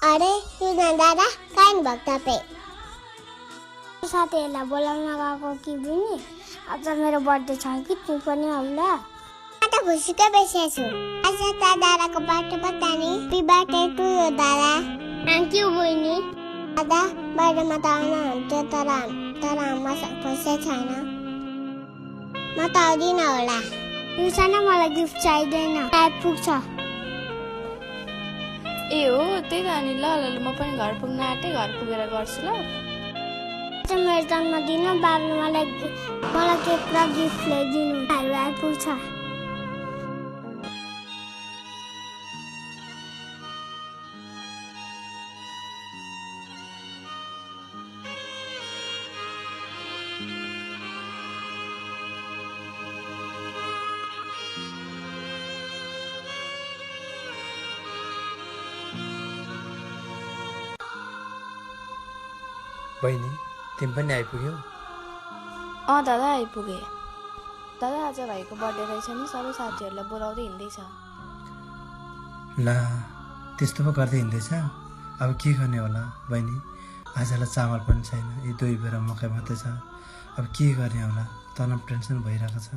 अरे युजन दादा कहाँ भएको तपाईँ? साथीहरूलाई बोलाउन गएको कि बुझ्ने आज मेरो बर्थडे छ कि तँ पनि आउला। म त खुसीकै बसेको छु। आज त दादाको बर्थडे पत्ता नि। ह्याप्पी बर्थडे टु यु दादा। थ्याङ्क यू बहिनी। दादा बर्थडेमा त आउनुहुन्थ्यो तर मसँग पैसा छैन। म त आउँदिनँ होला। युसन मलाई गिफ्ट चाहिँदैन। आइपुग्छ। ए हो त्यही त अनि ल म पनि घर पुग्न आँटे घर पुगेर गर्छु ल। मेरो जन्मदिन बाबुले मलाई केक र गिफ्ट ल्याइदिनु आइपुग्छ। बहिनी तिमी पनि आइपुग्यौ? दादा आइपुगे। दादा आज भाइको बर्थडे रहेछ नि सबै साथीहरूलाई बोलाउँदै हिँड्दैछ। ला त्यस्तो पो गर्दै हिँड्दैछ? अब के गर्ने होला बहिनी? आजलाई चामल पनि छैन, यी 2 बेर मकै मात्रै छ। अब के गर्ने होला? तनाव टेन्सन भइरहेको छ।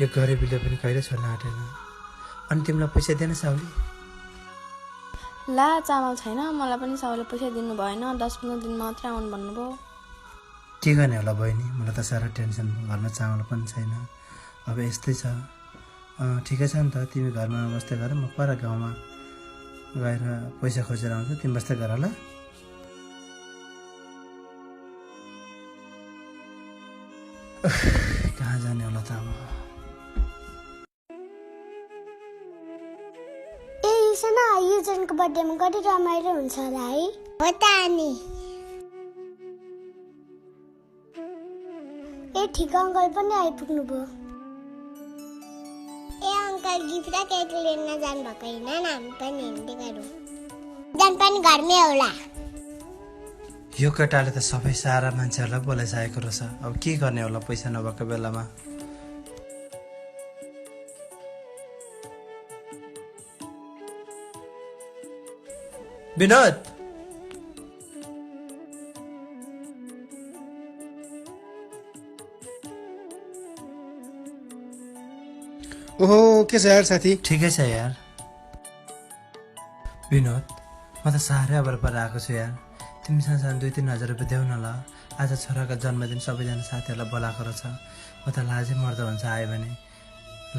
यो गरिबीले पनि कहिले छोड्न आँटेन। अनि तिमीलाई पैसा दिएन साउली? ला चामल छैन, मलाई पनि साउले पैसा दिनु भएन। 10-15 दिन मात्रै आउनु भन्नुभयो। के गर्ने होला बहिनी? मलाई त साह्रो टेन्सन भयो। घरमा चामल पनि छैन। अब यस्तै छ। ठिकै छ नि त, तिमी घरमा बस्दै गर, म पर गाउँमा गएर पैसा खोजेर आउँछु। तिमी बस्दै गर ल। कहाँ जाने होला त अब? युजनको बर्थडेमा कति रमाइलो हुन्छ होला है? हो त अनि। ए ठिक अङ्कल पनि आइपुग्नु भयो। ए अङ्कल गिफ्ट र केक लिन जानु भएको होइन? हामी पनि हिँड्दै गरौँ। जान पनि घरमै होला। यो केटाले त सबै सारा मान्छेहरूलाई बोलाइसकेको रहेछ। अब के गर्ने होला पैसा नभएको बेलामा? विनोद ओहो के छ यार साथी? ठिकै छ यार। विनोद म त साह्रै अबर पर आएको छु यार। तिमीसँग 2-3 हजार रुपियाँ देऊ न ल। आज छोराको जन्मदिन सबैजना साथीहरूलाई बोलाएको रहेछ। म त लाजै मर्दो हुन्छ आयो भने। ल